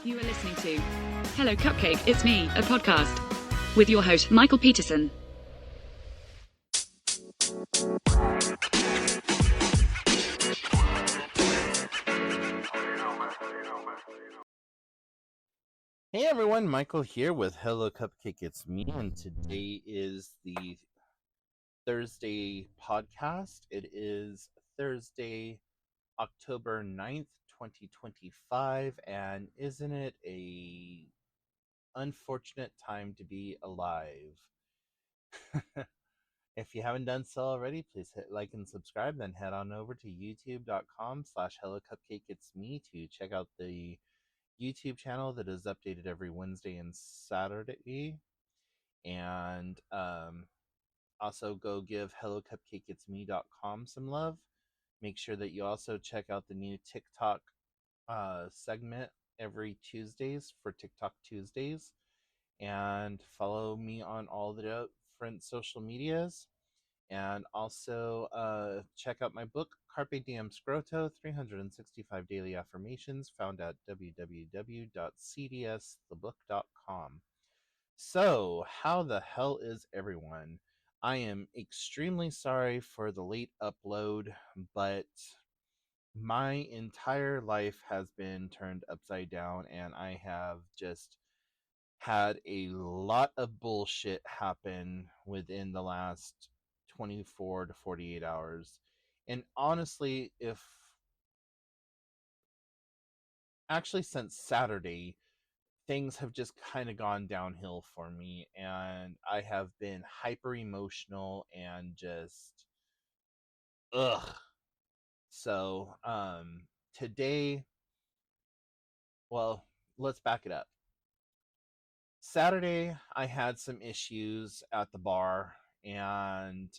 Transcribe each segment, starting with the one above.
You are listening to Hello Cupcake, It's Me, a podcast with your host, Michael Peterson. Hey everyone, Michael here with Hello Cupcake, It's Me, and today is the Thursday podcast. It is Thursday, October 9th, 2025, and isn't it a unfortunate time to be alive? If you haven't done so already, please hit like and subscribe, then head on over to youtube.com/hellocupcakeitsme to check out the YouTube channel that is updated every Wednesday and Saturday. And also go give hellocupcakeitsme.com some love. Make sure that you also check out the new TikTok segment every Tuesdays for TikTok Tuesdays, and follow me on all the different social medias. And also check out my book, Carpe Diem Scroto, 365 Daily Affirmations, found at www.cdsthebook.com. So, how the hell is everyone? I am extremely sorry for the late upload, but my entire life has been turned upside down, and I have just had a lot of bullshit happen within the last 24 to 48 hours. And honestly, actually since Saturday, things have just kind of gone downhill for me, and I have been hyper emotional and just ugh. So, today, well, let's back it up. Saturday, I had some issues at the bar, and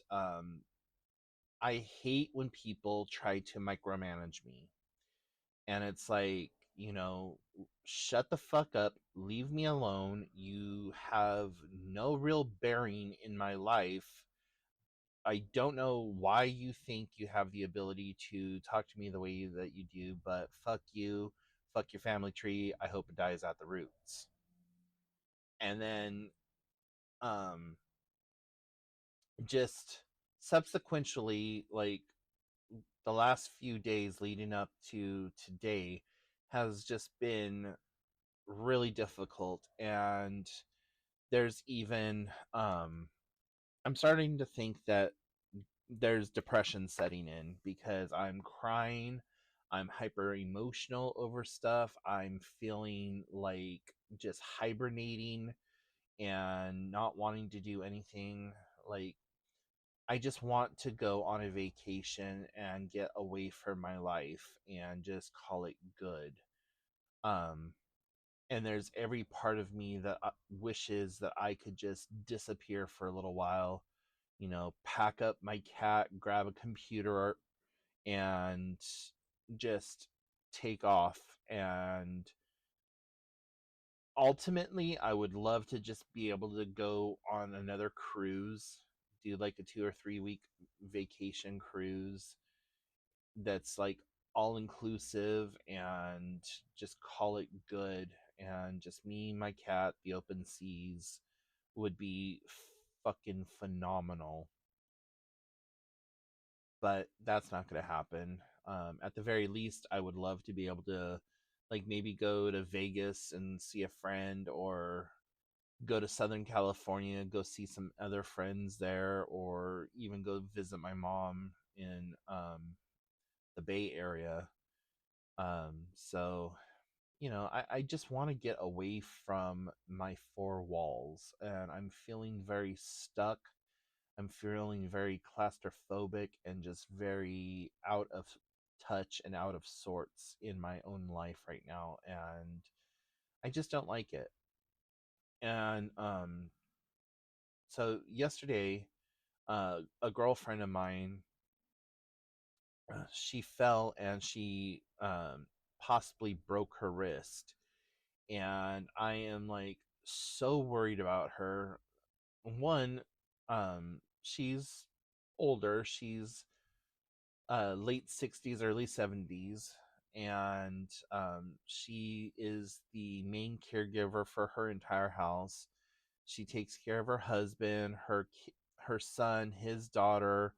I hate when people try to micromanage me. And it's like, shut the fuck up, leave me alone. You have no real bearing in my life. I don't know why you think you have the ability to talk to me the way that you do, but fuck you, fuck your family tree. I hope it dies at the roots. And then, um, just subsequently, like the last few days leading up to today, has just been really difficult. And there's even I'm starting to think that there's depression setting in, because I'm crying, I'm hyper emotional over stuff, I'm feeling like just hibernating and not wanting to do anything. Like, I just want to go on a vacation and get away from my life and just call it good. um and there's every part of me that wishes that I could just disappear for a little while, pack up my cat, grab a computer, and just take off. And ultimately, I would love to just be able to go on another cruise, do like a 2 or 3 week vacation cruise that's like all inclusive, and just call it good. And just me, my cat, the open seas would be fucking phenomenal. But that's not going to happen. At the very least, I would love to be able to, like, maybe go to Vegas and see a friend, or go to Southern California, go see some other friends there, or even go visit my mom in the Bay Area. So, I just want to get away from my four walls, and I'm feeling very stuck. I'm feeling very claustrophobic and just very out of touch and out of sorts in my own life right now, and I just don't like it. And so yesterday, a girlfriend of mine, she fell, and she possibly broke her wrist, and I am like so worried about her. One, she's older. She's late 60s, early 70s, and she is the main caregiver for her entire house. She takes care of her husband, her son, his daughter,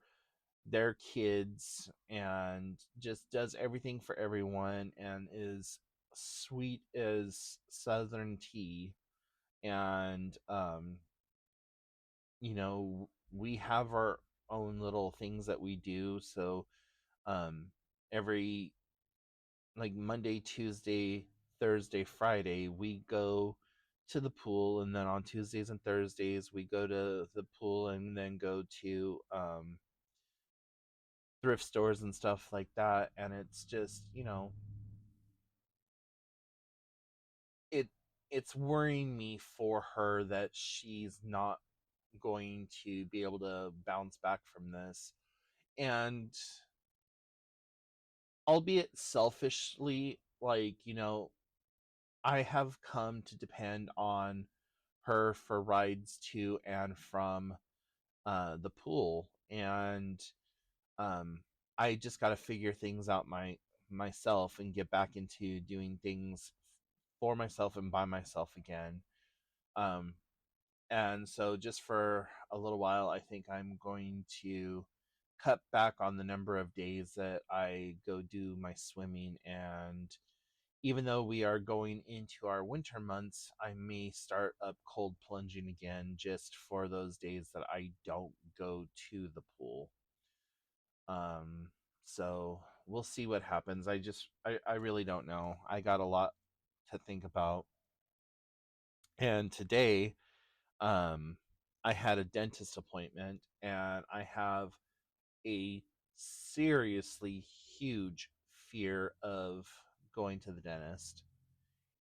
their kids, and just does everything for everyone, and is sweet as southern tea. And we have our own little things that we do. So um every, like, Monday, Tuesday, Thursday, Friday, we go to the pool, and then on Tuesdays and Thursdays we go to the pool and then go to thrift stores and stuff like that. And it's just, it it's worrying me for her that she's not going to be able to bounce back from this. And albeit selfishly, like, I have come to depend on her for rides to and from the pool. And um I just got to figure things out myself and get back into doing things for myself and by myself again. um and so just for a little while, I think I'm going to cut back on the number of days that I go do my swimming. And even though we are going into our winter months, I may start up cold plunging again just for those days that I don't go to the pool. Um, so we'll see what happens. I really don't know. I got a lot to think about. And today, um, I had a dentist appointment, and I have a seriously huge fear of going to the dentist.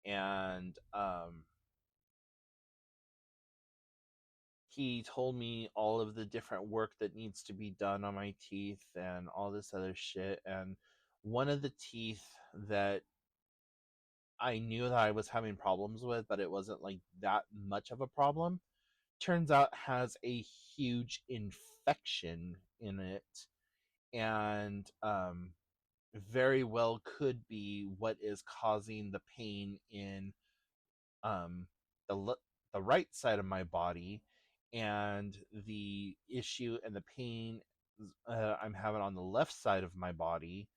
And he told me all of the different work that needs to be done on my teeth and all this other shit. And one of the teeth that I knew that I was having problems with, but it wasn't like that much of a problem, turns out has a huge infection in it. And very well could be what is causing the pain in um, the right side of my body. And the issue and the pain I'm having on the left side of my body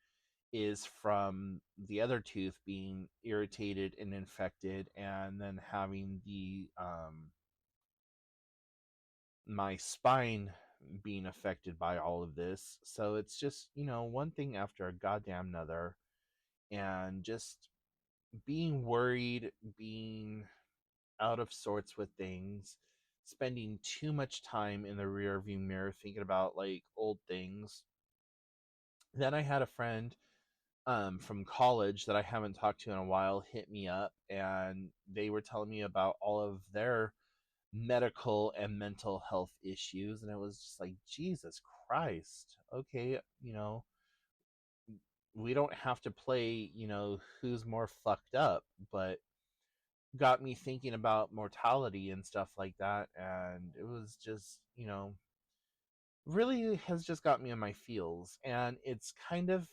is from the other tooth being irritated and infected, and then having the my spine being affected by all of this. So it's just, one thing after a goddamn another. And just being worried, being out of sorts with things, spending too much time in the rear view mirror thinking about like old things. Then I had a friend from college that I haven't talked to in a while hit me up, and they were telling me about all of their medical and mental health issues. And it was just like, Jesus Christ. Okay, we don't have to play, who's more fucked up, but got me thinking about mortality and stuff like that. And it was just, really has just got me in my feels. And it's kind of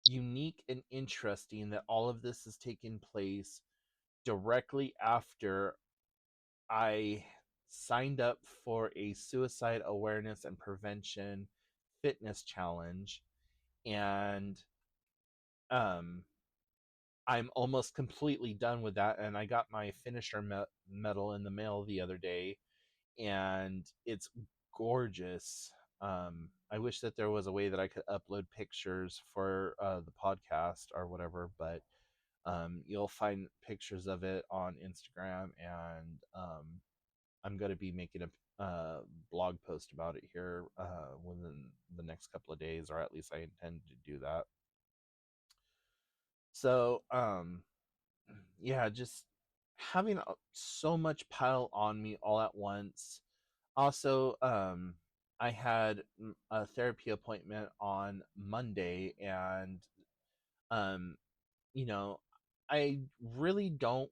unique and interesting that all of this is taking place directly after I signed up for a suicide awareness and prevention fitness challenge. And um I'm almost completely done with that, and I got my finisher medal in the mail the other day, and it's gorgeous. I wish that there was a way that I could upload pictures for the podcast or whatever, but you'll find pictures of it on Instagram. And I'm going to be making a blog post about it here within the next couple of days, or at least I intend to do that. So, yeah, just having so much pile on me all at once. Also, I had a therapy appointment on Monday. And um, you know, I really don't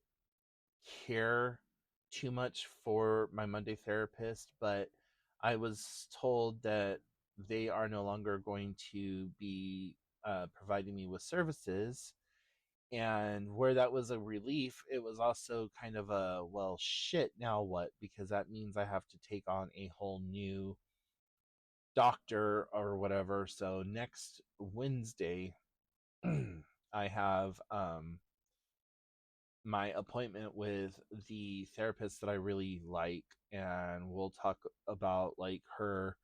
care too much for my Monday therapist, but I was told that they are no longer going to be providing me with services. And where that was a relief, it was also kind of a, well, shit, now what? Because that means I have to take on a whole new doctor or whatever. So next Wednesday, I have my appointment with the therapist that I really like, and we'll talk about like her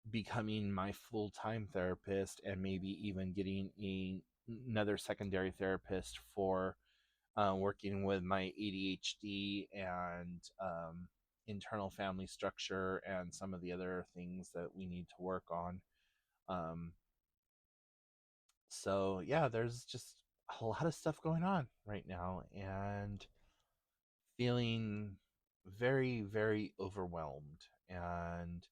becoming my full-time therapist and maybe even getting another secondary therapist for working with my ADHD and internal family structure and some of the other things that we need to work on. Um, so yeah, there's just a lot of stuff going on right now, and feeling very, very overwhelmed. And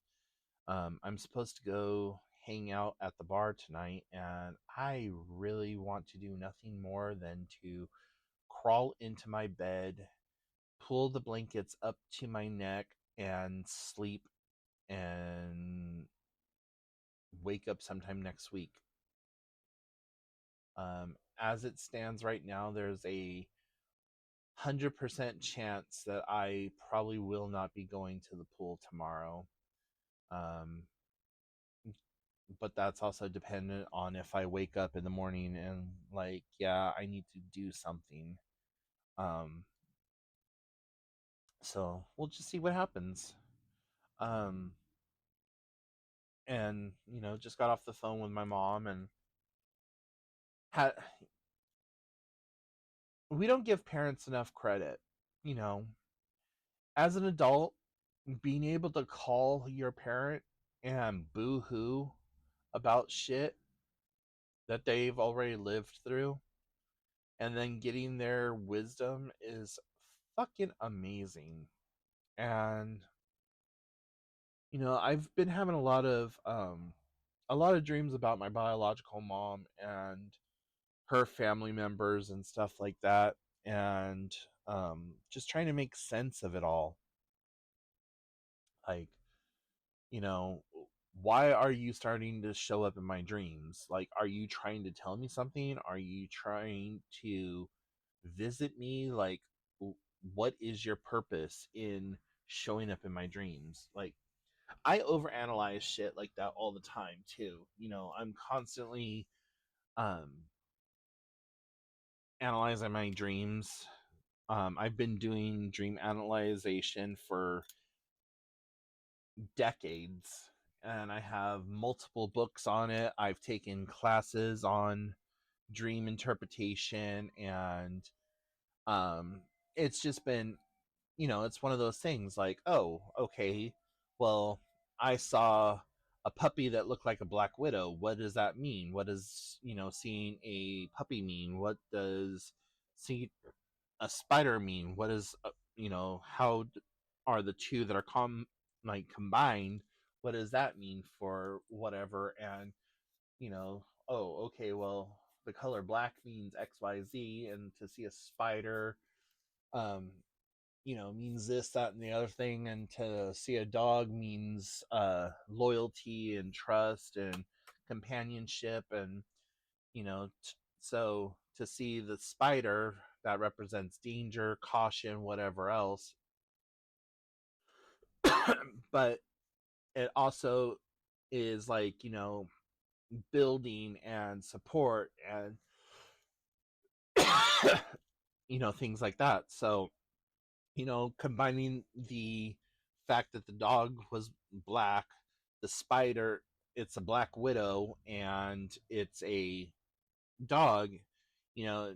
I'm supposed to go hang out at the bar tonight, and I really want to do nothing more than to crawl into my bed, pull the blankets up to my neck, and sleep and wake up sometime next week. As it stands right now, there's a 100% chance that I probably will not be going to the pool tomorrow. Um, but that's also dependent on if I wake up in the morning and like, yeah, I need to do something. Um, so we'll just see what happens. Um, and just got off the phone with my mom, and had we don't give parents enough credit. You know, as an adult, being able to call your parent and boo hoo about shit that they've already lived through and then getting their wisdom is fucking amazing. And I've been having a lot of dreams about my biological mom and her family members and stuff like that, and just trying to make sense of it all. Like, you know, why are you starting to show up in my dreams? Like, are you trying to tell me something? Are you trying to visit me? Like, what is your purpose in showing up in my dreams? Like, I overanalyze shit like that all the time too. I'm constantly um analyzing my dreams. I've been doing dream analyzation for decades, and I have multiple books on it. I've taken classes on dream interpretation, and um, it's just been, it's one of those things like, oh, okay, well, I saw a puppy that looked like a black widow. What does that mean? What does, seeing a puppy mean? What does see a spider mean? What is, how are the two that are combined? What does that mean for whatever? And, oh, okay, well, the color black means XYZ, and to see a spider, um, means this, that, and the other thing, and to see a dog means loyalty and trust and companionship, and so to see the spider, that represents danger, caution, whatever else. But it also is like, building and support and things like that. So combining the fact that the dog was black, the spider, it's a black widow, and it's a dog, you know,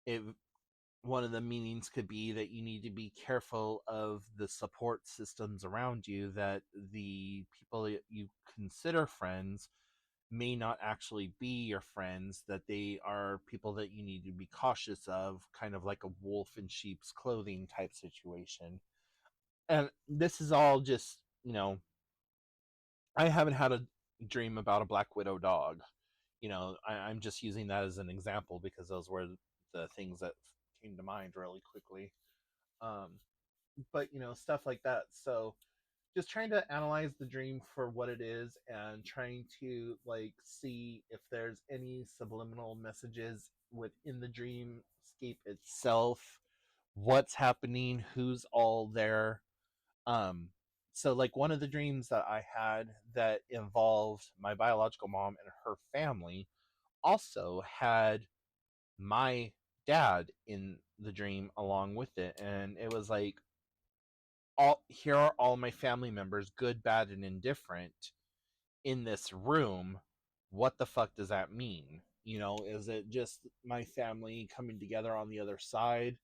it, one of the meanings could be that you need to be careful of the support systems around you, that the people that you consider friends may not actually be your friends, that they are people that you need to be cautious of, kind of like a wolf in sheep's clothing type situation. And this is all just, I haven't had a dream about a black widow dog. I'm just using that as an example because those were the things that came to mind really quickly. um but stuff like that. So just trying to analyze the dream for what it is and trying to like see if there's any subliminal messages within the dreamscape itself, what's happening, who's all there. um so like one of the dreams that I had that involved my biological mom and her family also had my dad in the dream along with it, and it was like, all here are all my family members, good, bad, and indifferent, in this room. What the fuck does that mean? Is it just my family coming together on the other side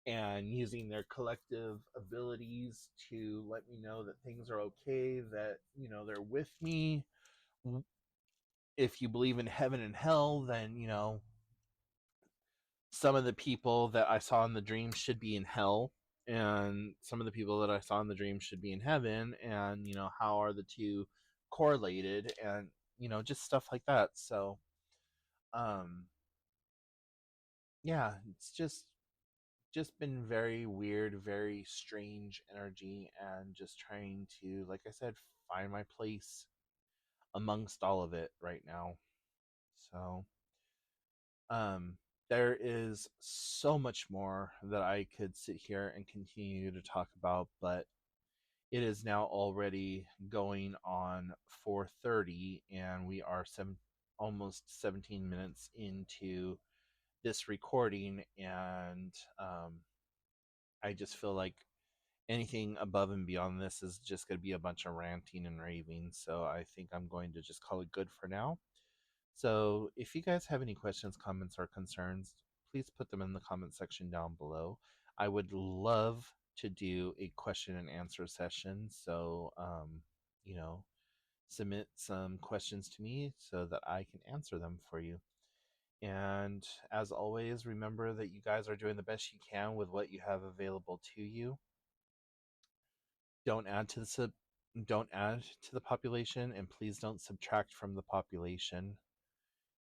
and using their collective abilities to let me know that things are okay, that they're with me? If you believe in heaven and hell, then some of the people that I saw in the dream should be in hell, and some of the people that I saw in the dream should be in heaven, and how are the two correlated, and just stuff like that. So um yeah, it's just been very weird, very strange energy, and just trying to, like I said, find my place amongst all of it right now. So um there is so much more that I could sit here and continue to talk about, but it is now already going on 4:30, and we are almost 17 minutes into this recording, and I just feel like anything above and beyond this is just going to be a bunch of ranting and raving. So I think I'm going to just call it good for now. So if you guys have any questions, comments, or concerns, please put them in the comment section down below. I would love to do a question and answer session. So, submit some questions to me so that I can answer them for you. And as always, remember that you guys are doing the best you can with what you have available to you. Don't add to the population, and please don't subtract from the population.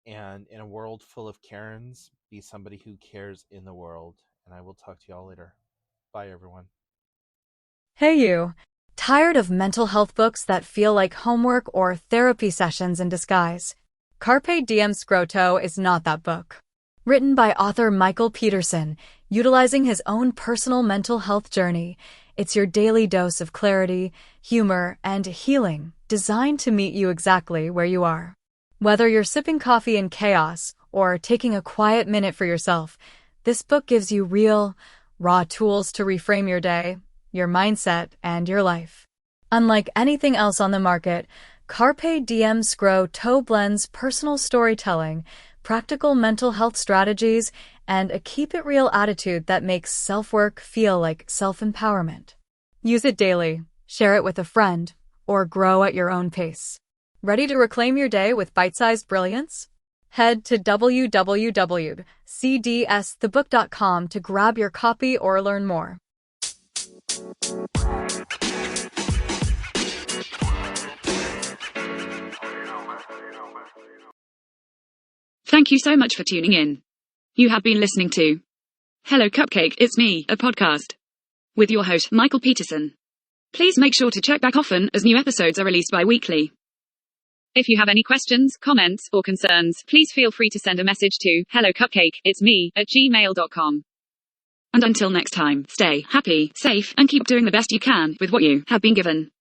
And in a world full of Karens, be somebody who cares in the world. And I will talk to y'all later. Bye, everyone. Hey you! Tired of mental health books that feel like homework or therapy sessions in disguise? Carpe Diem Scroto is not that book. Written by author Michael Peterson, utilizing his own personal mental health journey, it's your daily dose of clarity, humor, and healing, designed to meet you exactly where you are. Whether you're sipping coffee in chaos or taking a quiet minute for yourself, this book gives you real, raw tools to reframe your day, your mindset, and your life. Unlike anything else on the market, Carpe Diem Scroto blends personal storytelling, practical mental health strategies, and a keep-it-real attitude that makes self-work feel like self-empowerment. Use it daily, share it with a friend, or grow at your own pace. Ready to reclaim your day with bite-sized brilliance? Head to www.cdsthebook.com to grab your copy or learn more. Thank you so much for tuning in. You have been listening to Hello Cupcake, It's Me, a podcast with your host, Michael Peterson. Please make sure to check back often as new episodes are released bi-weekly. If you have any questions, comments, or concerns, please feel free to send a message to hellocupcakeitsme@gmail.com. And until next time, stay happy, safe, and keep doing the best you can with what you have been given.